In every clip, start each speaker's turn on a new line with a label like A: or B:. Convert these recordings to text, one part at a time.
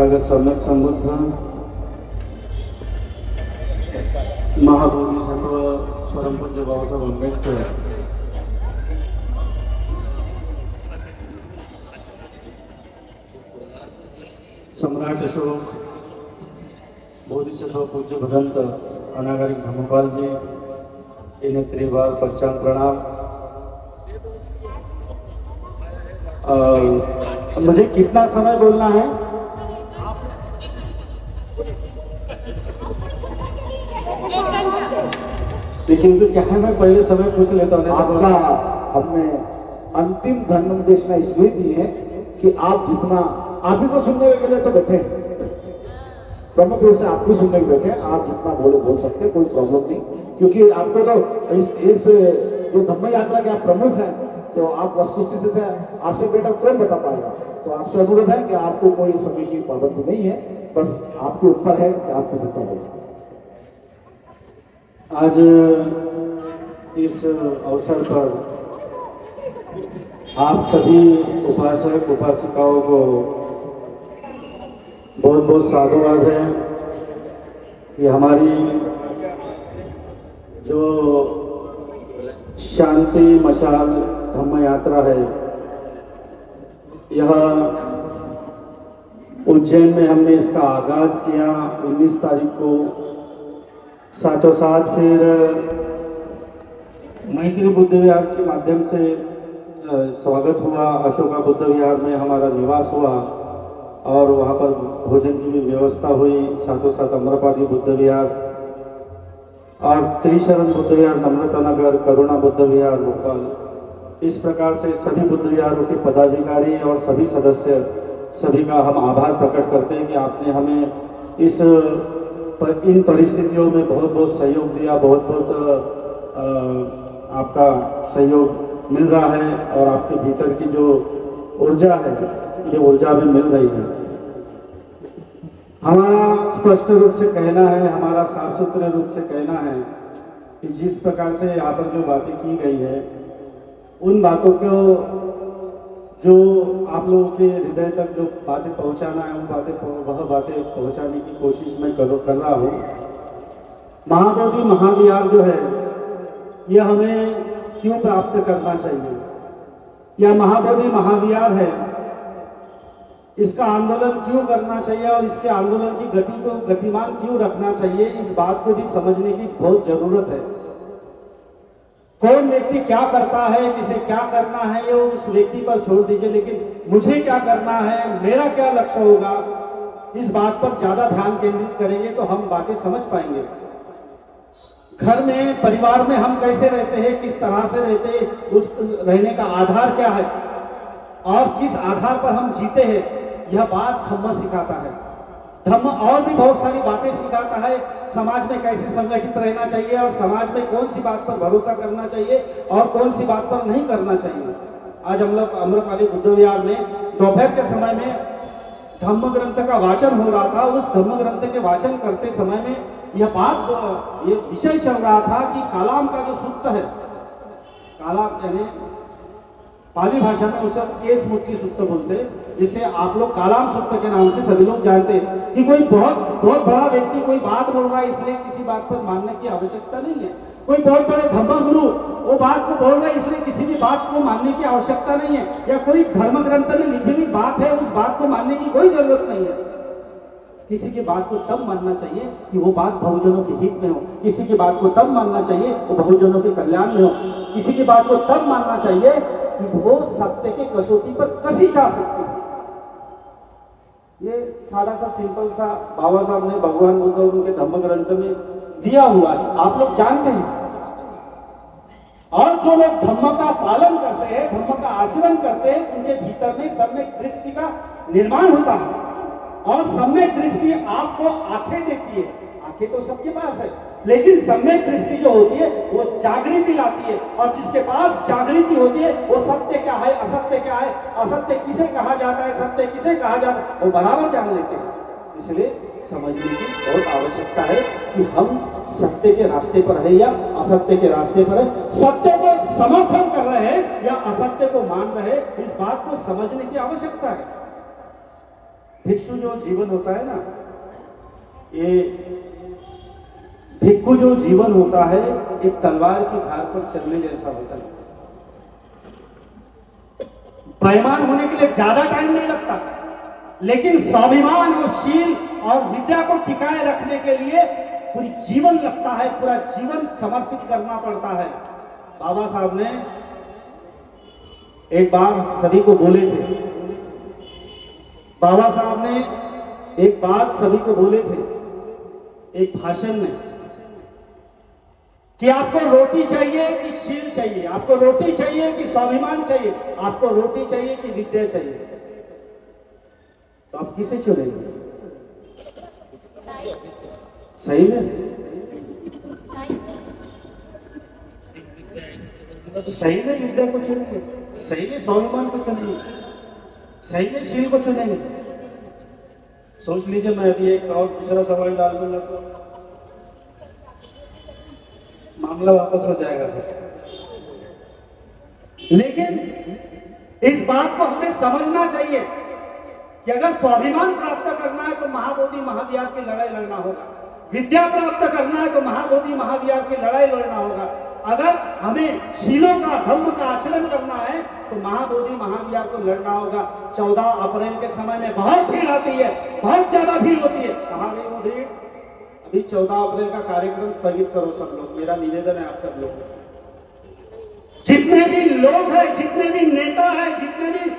A: तथागत सम्यक संबुद्ध महाबोधी सर्व परमपूज्य बाबासाहेब आंबेडकर सम्राट अशोक बोधिसत्व पूज्य भगंत अनागारिक धम्मपाल जी इन्हें त्रिवार पंचांग प्रणाम। मुझे कितना समय बोलना है? लेकिन क्या है, मैं पहले समय पूछ लेता हूँ।
B: आपका हमने अंतिम धर्मोपदेशना इसलिए दी है कि आप जितना आप ही को सुनने के लिए तो बैठे, प्रमुख रूप से आपको सुनने के बैठे, आप जितना बोल सकते हैं, कोई प्रॉब्लम नहीं। क्योंकि आपको तो इस जो धम्म यात्रा के आप प्रमुख हैं, तो आप वस्तुस्थिति से आपसे बेटा कौन बता पाएगा। तो आपसे अनुरोध है कि आपको कोई समय की पाबंदी नहीं है, बस आपके ऊपर है कि आपको जितना बोल सकते।
A: आज इस अवसर पर आप सभी उपासक उपासिकाओं को बहुत बहुत साधुवाद है कि हमारी जो शांति मशाल धम्म यात्रा है, यह उज्जैन में हमने इसका आगाज किया 19 तारीख को। साथों साथ फिर मैत्री बुद्ध विहार के माध्यम से स्वागत हुआ, अशोका बुद्ध विहार में हमारा निवास हुआ और वहाँ पर भोजन की भी व्यवस्था हुई। साथों साथ अम्रपाली बुद्ध विहार और त्रिशरण बुद्ध विहार, नम्रता नगर, करुणा बुद्ध विहार, भोपाल, इस प्रकार से सभी बुद्ध विहारों के पदाधिकारी और सभी सदस्य, सभी का हम आभार प्रकट करते हैं कि आपने हमें इन परिस्थितियों में बहुत बहुत सहयोग दिया। बहुत बहुत आपका सहयोग मिल रहा है और आपके भीतर की जो ऊर्जा है, ये ऊर्जा भी मिल रही है। हमारा स्पष्ट रूप से कहना है, हमारा साफ सुथरे रूप से कहना है कि जिस प्रकार से यहाँ पर जो बातें की गई है, उन बातों को जो आप लोगों के हृदय तक जो बातें पहुँचाना है, वह बातें पहुँचाने की कोशिश मैं कर रहा हूँ। महाबोधि महाविहार जो है, यह हमें क्यों प्राप्त करना चाहिए? यह महाबोधि महाविहार है, इसका आंदोलन क्यों करना चाहिए और इसके आंदोलन की गति को गतिमान क्यों रखना चाहिए, इस बात को भी समझने की बहुत जरूरत है। कौन व्यक्ति क्या करता है, किसे क्या करना है, ये उस व्यक्ति पर छोड़ दीजिए, लेकिन मुझे क्या करना है, मेरा क्या लक्ष्य होगा, इस बात पर ज्यादा ध्यान केंद्रित करेंगे तो हम बातें समझ पाएंगे। घर में, परिवार में हम कैसे रहते हैं, किस तरह से रहते हैं, उस रहने का आधार क्या है और किस आधार पर हम जीते हैं, यह बात धम्म सिखाता है। धम्म और भी बहुत सारी बातें सिखाता है। समाज में कैसे संगठित रहना चाहिए और समाज में कौन सी बात पर भरोसा करना चाहिए और कौन सी बात पर नहीं करना चाहिए। आज हम लोग अम्रपाली बुद्ध विहार में दोपहर के समय में धम्म ग्रंथ का वाचन हो रहा था। उस धम्म ग्रंथ के वाचन करते समय में ये विषय चल रहा था कि कालाम का जो सूक्त है, कालाम यानी पाली भाषा में उसे केस मुक्ति सूक्त बोलते हैं, जिसे आप लोग कालाम सूक्त के नाम से सभी लोग जानते हैं कि कोई बहुत बड़ा व्यक्ति कोई बात बोल रहा है, इसलिए किसी बात पर मानने की आवश्यकता नहीं है। कोई बहुत बड़े धम्म गुरु वो बात को बोल रहा है, इसलिए किसी भी बात को मानने की आवश्यकता नहीं है। या कोई धर्म ग्रंथ में लिखी हुई बात है, उस बात को मानने की कोई जरूरत नहीं है। किसी की बात को तब मानना चाहिए कि वो बात बहुजनों के हित में हो। किसी की बात को तब मानना चाहिए वो बहुजनों के कल्याण में हो। किसी की बात को तब मानना चाहिए कि वो सत्य के कसौटी पर कसी जा सकती है। ये सादा सा सिंपल सा बाबा साहब ने भगवान बुद्ध उनके धम्म ग्रंथ में दिया हुआ है, आप लोग जानते हैं। और जो लोग धम्म का पालन करते हैं, धम्म का आचरण करते हैं, उनके भीतर में सम्यक दृष्टि का निर्माण होता है। और सम्यक दृष्टि आपको आंखें देती है। आंखें तो सबके पास है, लेकिन सम्यक दृष्टि जो होती है वो जागृति लाती है। और जिसके पास जागृति होती है वो सत्य क्या है, असत्य क्या है, असत्य किसे कहा जाता है, सत्य किसे कहा जाता है, वो बराबर जान लेते हैं। इसलिए समझने की बहुत आवश्यकता है कि हम सत्य के रास्ते पर है या असत्य के रास्ते पर है, सत्य को समर्थन कर रहे हैं या असत्य को मान रहे हैं, इस बात को समझने की आवश्यकता है। भिक्षु जो जीवन होता है ना, ये भिक्षु जो जीवन होता है एक तलवार की धार पर चलने जैसा होता है। बेईमान होने के लिए ज्यादा टाइम नहीं लगता, लेकिन स्वाभिमान और शील और विद्या को टिकाए रखने के लिए पूरी जीवन लगता है, पूरा जीवन समर्पित करना पड़ता है। बाबा साहब ने एक बार सभी को बोले थे, बाबा साहब ने एक बात सभी को बोले थे एक भाषण में कि आपको रोटी चाहिए कि शील चाहिए, आपको रोटी चाहिए कि स्वाभिमान चाहिए, आपको रोटी चाहिए कि विद्या चाहिए, तो आप किसे चुनेंगे? सही में सही में विद्या को चुनेंगे, सही में स्वाभिमान को चुनेंगे, सही में शील को चुनेंगे? सोच लीजिए। मैं अभी एक और दूसरा सवाल डाल दूंगा तो मामला वापस हो जाएगा। लेकिन इस बात को हमें समझना चाहिए कि अगर स्वाभिमान प्राप्त करना है तो महाबोधि महाविहार की लड़ाई लड़ना होगा, विद्या प्राप्त करना है तो महाबोधि महाविहार की लड़ाई लड़ना होगा, अगर हमें शीलों का धर्म का आचरण करना है तो महाबोधि महाविहार को लड़ना होगा। 14 अप्रैल के समय में बहुत भीड़ आती है, बहुत ज्यादा भीड़ होती है। कहाँ गई वो भीड़? अभी 14 अप्रैल का कार्यक्रम स्थगित करो सब लोग, मेरा निवेदन है आप सब लोगों से। जितने भी लोग हैं, जितने भी नेता हैं, जितने भी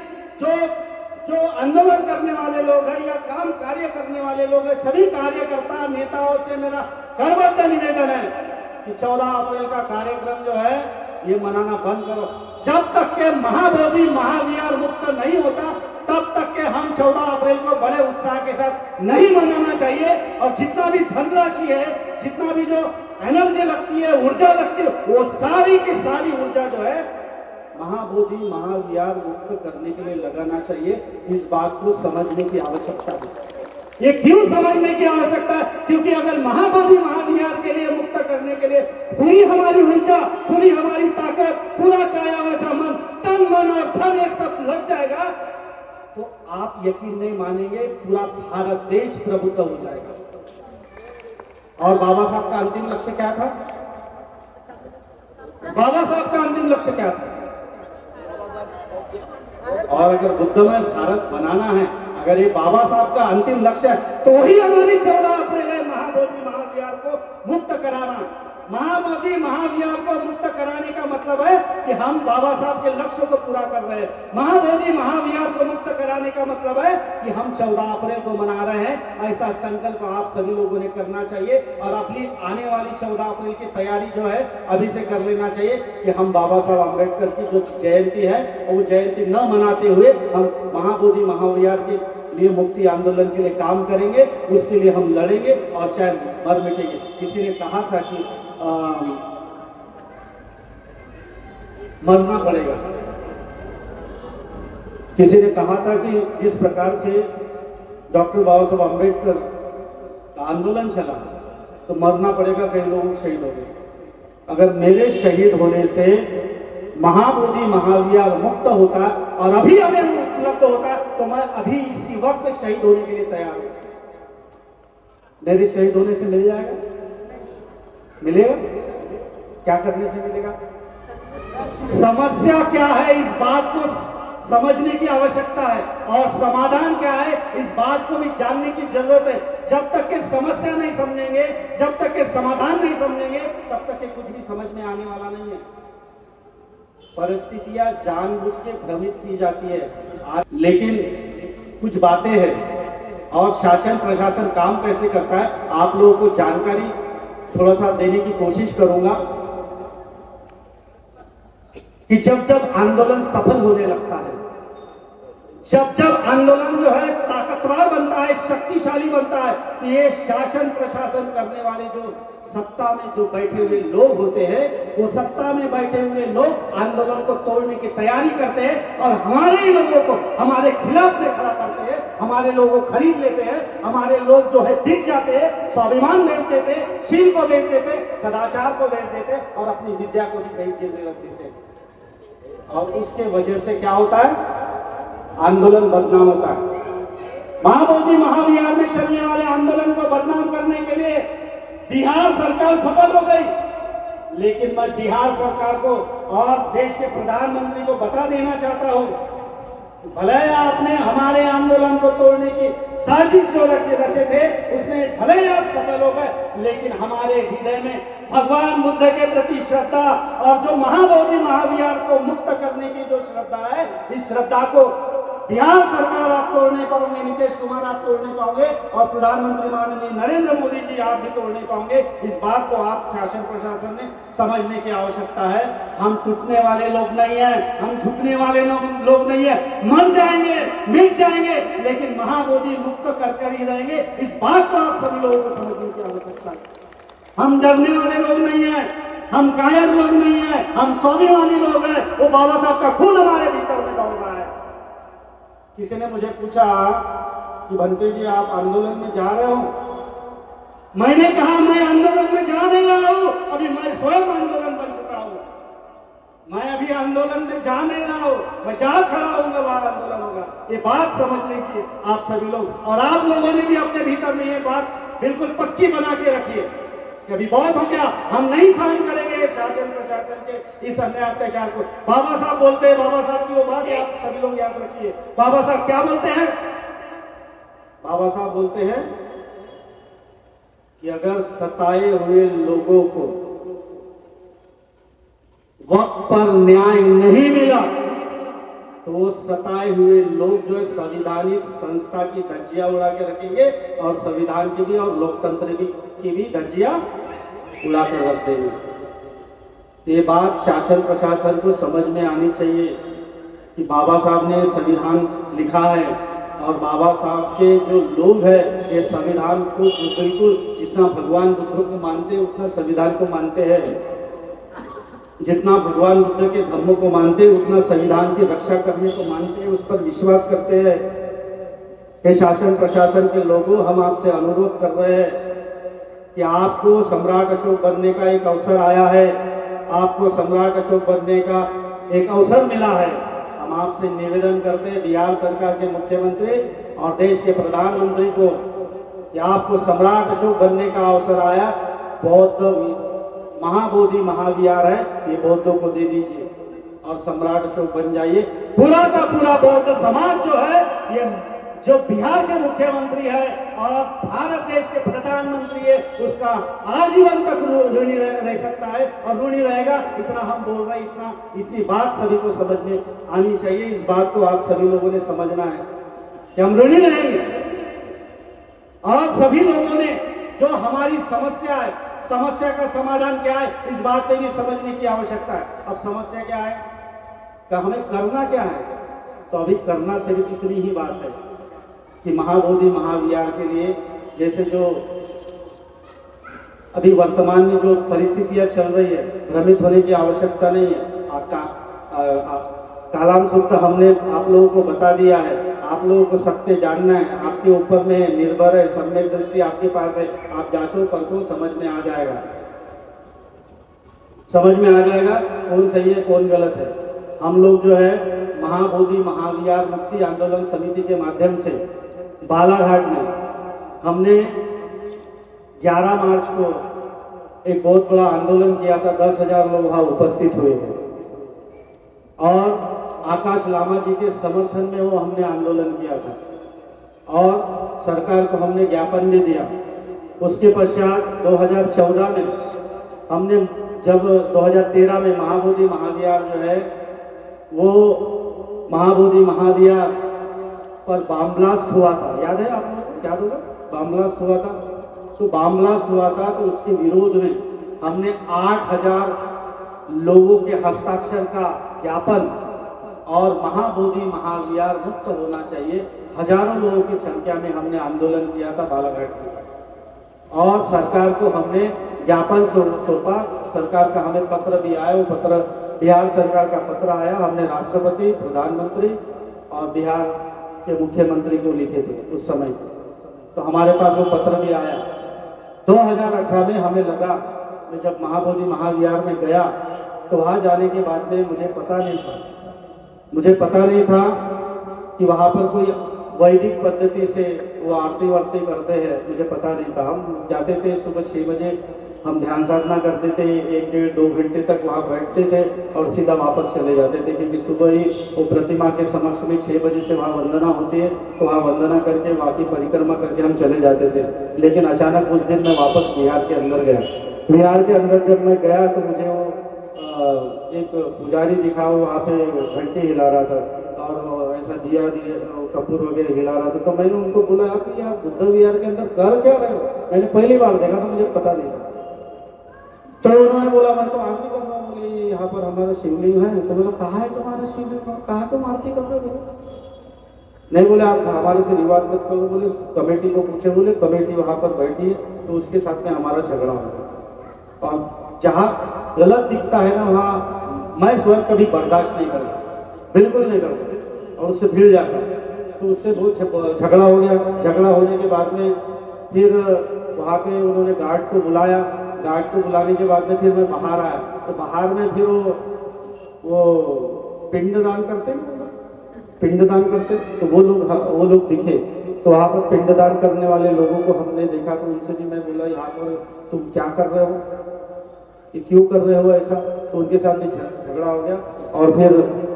A: जो आंदोलन करने वाले लोग हैं या काम कार्य करने वाले लोग हैं, सभी कार्यकर्ता नेताओं से मेरा करबद्ध निवेदन है कि 14 अप्रैल का कार्यक्रम जो है ये मनाना बंद करो। जब तक के महाबोधि महाविहार मुक्त नहीं होता तब तक के हम 14 अप्रैल को बड़े उत्साह के साथ नहीं मनाना चाहिए। और जितना भी धनराशि है, जितना भी जो एनर्जी लगती है, ऊर्जा लगती है, वो सारी की सारी ऊर्जा जो है महाबोधि महाविहार मुक्त करने के लिए लगाना चाहिए। इस बात को समझने की आवश्यकता है। ये क्यों समझने की आवश्यकता है? क्योंकि अगर महाबोधि महाविहार के लिए मुक्त करने के लिए पूरी हमारी ऊर्जा, पूरी हमारी ताकत, पूरा काया वाचा मन, तन मन और धन एक सब लग जाएगा तो आप यकीन नहीं मानेंगे, पूरा भारत देश प्रभुत्व हो जाएगा। और बाबा साहब का अंतिम लक्ष्य क्या था? बाबा साहब का अंतिम लक्ष्य क्या था? और अगर बुद्धमय भारत बनाना है, अगर ये बाबा साहब का अंतिम लक्ष्य है तो ही हमारी 14 अप्रैल है महाबोधि महाविहार को मुक्त कराना। महाबोधि महाविहार को मुक्त कराने का मतलब है कि हम बाबा साहब के लक्ष्य को पूरा कर रहे हैं। महाबोधि महाविहार को मुक्त कराने का मतलब है कि हम 14 अप्रैल को मना रहे हैं। ऐसा संकल्प आप सभी लोगों ने करना चाहिए और अपनी आने वाली 14 अप्रैल की तैयारी जो है अभी से कर लेना चाहिए कि हम बाबा साहब अम्बेडकर की जो जयंती है वो जयंती न मनाते हुए हम महाबोधि महाविहार के लिए मुक्ति आंदोलन के लिए काम करेंगे, उसके लिए हम लड़ेंगे और चाहे मर मिटेंगे। किसी ने कहा था कि मरना पड़ेगा। किसी ने कहा था कि जिस प्रकार से डॉक्टर बाबा साहब अम्बेडकर का आंदोलन चला तो मरना पड़ेगा, कई लोग शहीद हो गए। अगर मेरे शहीद होने से महाबोधि महाविहार मुक्त होता और अभी हमें उपलब्ध होता तो मैं अभी इसी वक्त शहीद होने के लिए तैयार हूं। मेरे शहीद होने से मिल जाएगा? मिलेगा? क्या करने से मिलेगा? समस्या क्या है इस बात को समझने की आवश्यकता है और समाधान क्या है इस बात को भी जानने की जरूरत है। जब तक के समस्या नहीं समझेंगे, जब तक के समाधान नहीं समझेंगे, तब तक के कुछ भी समझ में आने वाला नहीं है। परिस्थितियां जानबूझ के भ्रमित की जाती है, लेकिन कुछ बातें हैं और शासन प्रशासन काम कैसे करता है आप लोगों को जानकारी थोड़ा सा देने की कोशिश करूंगा कि जब जब आंदोलन सफल होने लगता है, जब जब आंदोलन जो है ताकतवर बनता है, शक्तिशाली बनता है, तो ये शासन प्रशासन करने वाले जो सत्ता में जो बैठे हुए लोग होते हैं, वो सत्ता में बैठे हुए लोग आंदोलन को तोड़ने की तैयारी करते हैं और हमारे लोगों को हमारे खिलाफ में खड़ा करते हैं, हमारे लोगों को खरीद लेते हैं, हमारे लोग जो है बिक जाते हैं, स्वाभिमान बेच देते हैं, शील को बेच देते हैं, सदाचार को बेच देते हैं और अपनी विद्या को भी बेच देने लग देते हैं। और उसके वजह से क्या होता है? आंदोलन बदनाम होता है। महाबोधि महाविहार में चलने वाले आंदोलन को बदनाम करने के लिए बिहार सरकार सफल हो गई। लेकिन मैं बिहार सरकार को और देश के प्रधानमंत्री को बता देना चाहता हूं, भले आपने हमारे आंदोलन को तोड़ने की साजिश जो रचे थे उसमें भले ही आप सफल हो गए, लेकिन हमारे हृदय में भगवान बुद्ध के प्रति श्रद्धा और जो महाबोधि महाविहार को मुक्त करने की जो श्रद्धा है, इस श्रद्धा को बिहार सरकार आप तोड़ नहीं पाओगे, नीतीश कुमार आप तोड़ नहीं पाओगे और प्रधानमंत्री माननीय नरेंद्र मोदी जी आप भी तोड़ नहीं पाओगे। इस बात को आप शासन प्रशासन में समझने की आवश्यकता है। हम टूटने वाले लोग नहीं है, हम झुकने वाले लोग नहीं है। मर जाएंगे, मिट जाएंगे, लेकिन महाबोधि मुक्त कर ही रहेंगे। इस बात को आप सभी लोगों को समझने की आवश्यकता है। हम डरने वाले लोग नहीं है, हम कायर लोग नहीं है, हम स्वाभिमानी लोग हैं। वो बाबा साहब का खून हमारे भीतर में दौड़ रहा है। किसी ने मुझे पूछा कि बंटी जी आप आंदोलन में जा रहे हो? मैंने कहा मैं आंदोलन में जा नहीं रहा हूं, अभी मैं स्वयं आंदोलन बन चुका हूं। मैं अभी आंदोलन में जा नहीं रहा हूं, मैं जा खड़ा होऊंगा, वहां आंदोलन होगा। ये बात समझ लीजिए आप सभी लोग, और आप लोगों ने भी अपने भीतर में ये बात बिल्कुल पक्की बना के रखिए कि अभी बहुत हो गया, हम नहीं सहन करेंगे शासन प्रशासन के इस अन्याय अत्याचार को। बाबा साहब बोलते हैं, बाबा साहब की वो बात आप सभी लोग याद रखिए। बाबा साहब क्या बोलते हैं? बाबा साहब बोलते हैं कि अगर सताए हुए लोगों को वक्त पर न्याय नहीं मिला तो वो सताए हुए लोग जो है संवैधानिक संस्था की धज्जियां उड़ा के रखेंगे और संविधान की भी और लोकतंत्र की भी धज्जियां उड़ा कर रख देंगे। ये बात शासन प्रशासन को समझ में आनी चाहिए कि बाबा साहब ने संविधान लिखा है और बाबा साहब के जो लोग हैं ये संविधान को बिल्कुल जितना भगवान बुद्ध को मानते हैं उतना संविधान को मानते हैं, जितना भगवान बुद्ध के धर्मों को मानते हैं उतना संविधान की रक्षा करने को मानते हैं, उस पर विश्वास करते हैं। ये शासन प्रशासन के लोगों, हम आपसे अनुरोध कर रहे हैं कि आपको सम्राट अशोक बनने का एक अवसर आया है, आपको सम्राट अशोक बनने का एक अवसर मिला है। हम आपसे निवेदन करते हैं बिहार सरकार के मुख्यमंत्री और देश के प्रधानमंत्री को कि आपको सम्राट अशोक बनने का अवसर आया, बौद्ध महाबोधि महाविहार है, ये बौद्धों को दे दीजिए और सम्राट अशोक बन जाइए। पूरा का पूरा बौद्ध समाज जो है, ये जो बिहार के मुख्यमंत्री है और भारत देश के प्रधानमंत्री है, उसका आजीवन तक ऋणी रह सकता है और ऋणी रहेगा। इतना हम बोल रहे हैं, इतनी बात सभी को समझ में आनी चाहिए। इस बात को आप सभी लोगों ने समझना है कि हम ऋणी रहेंगे और सभी लोगों ने जो हमारी समस्या है, समस्या का समाधान क्या है, इस बात पे भी समझने की आवश्यकता है। अब समस्या क्या है, कि हमें करना क्या है, तो अभी करना सिर्फ इतनी ही बात है कि महाबोधि महाविहार के लिए जैसे जो अभी वर्तमान में जो परिस्थितियां चल रही है, भ्रमित होने की आवश्यकता नहीं है। कालाम सूत्र हमने आप लोगों को बता दिया है, आप लोगों को सत्य जानना है, आपके ऊपर में निर्भर है, सम्यक दृष्टि आपके पास है। आप जांचो परखो, समझ में आ जाएगा, समझ में आ जाएगा कौन सही है कौन गलत है। हम लोग जो है महाबोधि महाविहार मुक्ति आंदोलन समिति के माध्यम से बालाघाट में हमने 11 मार्च को एक बहुत बड़ा आंदोलन किया था। 10,000 लोग वहां उपस्थित हुए थे और आकाश लामा जी के समर्थन में वो हमने आंदोलन किया था और सरकार को हमने ज्ञापन भी दिया। उसके पश्चात 2014 में हमने जब 2013 में महाबोधि महाविहार जो है वो महाबोधि महाविहार पर बम ब्लास्ट हुआ था, याद है आप लोगों को? याद होगा, बम ब्लास्ट हुआ था। तो बम ब्लास्ट हुआ था तो उसके विरोध में हमने 8,000 लोगों के हस्ताक्षर का ज्ञापन और महाबोधि महाविहार मुक्त होना चाहिए, हजारों लोगों की संख्या में हमने आंदोलन किया था बालाघाट में और सरकार को हमने ज्ञापन सौंपा। सरकार का हमें पत्र भी आया, वो पत्र बिहार सरकार का पत्र आया, हमने राष्ट्रपति, प्रधानमंत्री और बिहार के मुख्यमंत्री को लिखे थे उस समय। तो हमारे पास वो पत्र भी आया। 2018 में हमें लगा, मैं जब महाबोधि महाविहार में गया तो वहां जाने के बाद में मुझे पता नहीं था कि वहां पर कोई वैदिक पद्धति से वो आरती वारती करते हैं, मुझे पता नहीं था। हम जाते थे सुबह 6 बजे, हम ध्यान साधना करते थे, 1-1.5-2 घंटे तक वहाँ बैठते थे और सीधा वापस चले जाते थे, क्योंकि सुबह ही वो प्रतिमा के समक्ष में 6 बजे से वहाँ वंदना होती है, तो वहाँ वंदना करके बाकी परिक्रमा करके हम चले जाते थे। लेकिन अचानक उस दिन मैं वापस बिहार के अंदर गया। बिहार के अंदर जब मैं गया तो मुझे वो एक पुजारी दिखा, वो वहाँ पे घंटी हिला रहा था और ऐसा दिया कपूर वगैरह हिला रहा था। तो मैंने उनको बोला, आप ये आप बुद्ध विहार के अंदर कर क्या रहे हो? मैंने पहली बार देखा तो मुझे पता नहीं था। तो उन्होंने बोला, मैं तो आरती कर रहा हूँ, बोले यहाँ पर हमारा शिवलिंग है। तो बोला, कहाँ है तुम्हारा शिवलिंग, कहाँ तुम आरती कर रहे हो? नहीं, बोले आप हमारे से रिवाज मत करो, बोले कमेटी को पूछे, बोले कमेटी वहाँ पर बैठी है तो उसके साथ में हमारा झगड़ा होगा। और जहाँ गलत दिखता है ना, वहाँ मैं स्वयं कभी बर्दाश्त नहीं करता, बिल्कुल नहीं करता, और उससे भिड़ जाता। तो उससे बहुत झगड़ा हो गया। झगड़ा होने के बाद में फिर वहाँ पे उन्होंने गार्ड को बुलाया। गार्ड को बुलाने के बाद में फिर मैं बाहर आया। तो बाहर में फिर वो पिंडदान करते हैं, पिंडदान करते, तो वो लोग दिखे। तो वहाँ पर पिंडदान करने वाले लोगों को हमने देखा, तो उनसे भी मैं बोला, यहाँ पर तुम क्या कर रहे हो, ये क्यों कर रहे हो ऐसा? तो उनके साथ भी झगड़ा हो गया। और फिर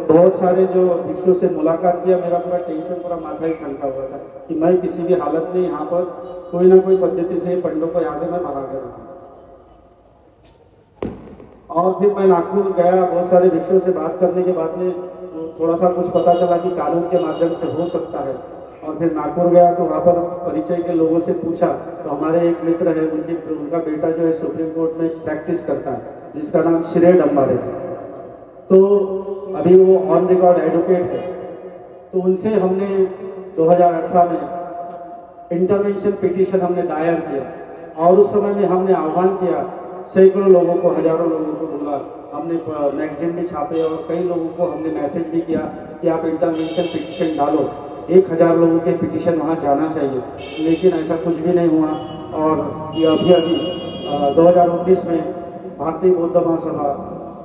A: बहुत सारे जो भिक्षु से मुलाकात किया, मेरा पूरा टेंशन, पूरा माथा ही ठनका हुआ था कि मैं किसी भी हालत में यहाँ पर कोई ना कोई पद्धति से पंडों को यहाँ से मैं भगा कर रखूँ। और फिर मैं नागपुर गया, बहुत सारे भिक्षुओं से बात करने के बाद में थोड़ा सा कुछ पता चला कि कानून के माध्यम से हो सकता है। और फिर नागपुर गया तो वहाँ पर परिचय के लोगों से पूछा, तो हमारे एक मित्र है, उनका बेटा जो है सुप्रीम कोर्ट में प्रैक्टिस करता है, जिसका नाम श्रेय डम्बारे है। तो अभी वो ऑन रिकॉर्ड एडवोकेट है। तो उनसे हमने 2018 में इंटरवेंशन पिटीशन हमने दायर किया। और उस समय में हमने आह्वान किया, सैकड़ों लोगों को, हजारों लोगों को बोला, हमने मैगजीन भी छापे और कई लोगों को हमने मैसेज भी किया कि आप इंटरवेंशन पिटीशन डालो। 1000 लोगों के पिटीशन वहाँ जाना चाहिए, लेकिन ऐसा कुछ भी नहीं हुआ। और ये अभी 2019 में Bharatiya Bauddha Mahasabha,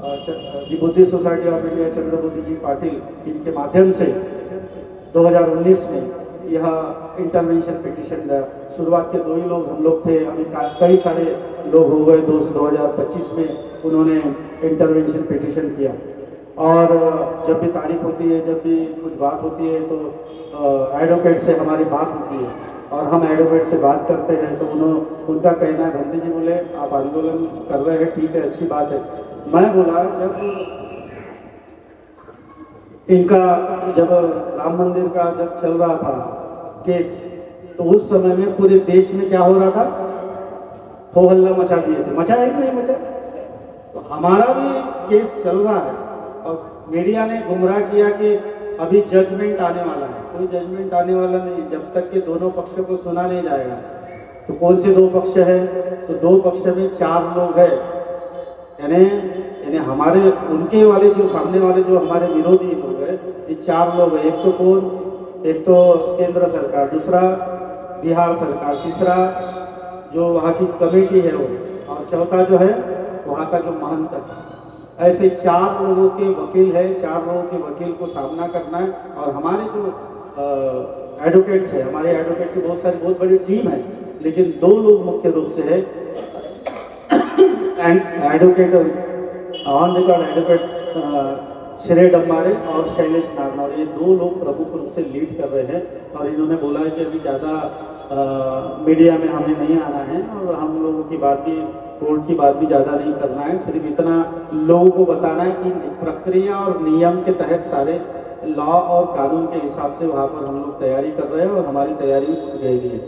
A: the Buddhist Society of India, Chandrabuddhi ji Patil, इनके माध्यम से 2019 में यह इंटरवेंशन पिटीशन गया। शुरुआत के 2 ही लोग हम लोग थे, अभी कई सारे लोग हो गए। 2025 में उन्होंने इंटरवेंशन पिटीशन किया। और जब भी तारीख होती है, जब भी कुछ बात होती है, तो एडवोकेट से हमारी बात होती है और हम एडवोकेट से बात करते हैं। तो उनका कहना है, भंती जी बोले आप आंदोलन कर रहे हैं, ठीक है, अच्छी बात है। मैं बोला, जब राम मंदिर का जब चल रहा था केस, तो उस समय में पूरे देश में क्या हो रहा था, हो हल्ला मचा दिए थे। मचा है कि नहीं मचा? तो हमारा भी केस चल रहा है और मीडिया ने गुमराह किया कि अभी जजमेंट आने वाला है। कोई जजमेंट आने वाला नहीं, जब तक कि दोनों पक्षों को सुना नहीं जाएगा। तो कौन से 2 पक्ष है? तो 2 पक्ष में 4 लोग हैं, यानी हमारे उनके वाले जो सामने वाले जो हमारे विरोधी लोग हैं, ये 4 लोग हैं। एक तो कौन? एक तो केंद्र सरकार, दूसरा बिहार सरकार, तीसरा जो वहाँ की कमेटी है वो, और चौथा जो है वहाँ का जो महंत है। ऐसे 4 लोगों के वकील है, 4 लोगों के वकील को सामना करना है। और हमारे जो एडवोकेट्स है, हमारे एडवोकेट की बहुत बड़ी टीम है, लेकिन 2 लोग मुख्य रूप से है, एडवोकेट ऑन रिकॉर्ड एडवोकेट श्रेय डम्बारे और शैलेश नारनौर, ये 2 लोग प्रमुख रूप से लीड कर रहे हैं। और इन्होंने बोला है कि अभी ज़्यादा मीडिया में हमें नहीं आना है और हम लोगों की बात भी, कोर्ट की बात भी ज़्यादा नहीं करना है, सिर्फ इतना लोगों को बताना है कि प्रक्रिया और नियम के तहत सारे लॉ और कानून के हिसाब से वहाँ पर हम लोग तैयारी कर रहे हैं और हमारी तैयारी में जुट गई है।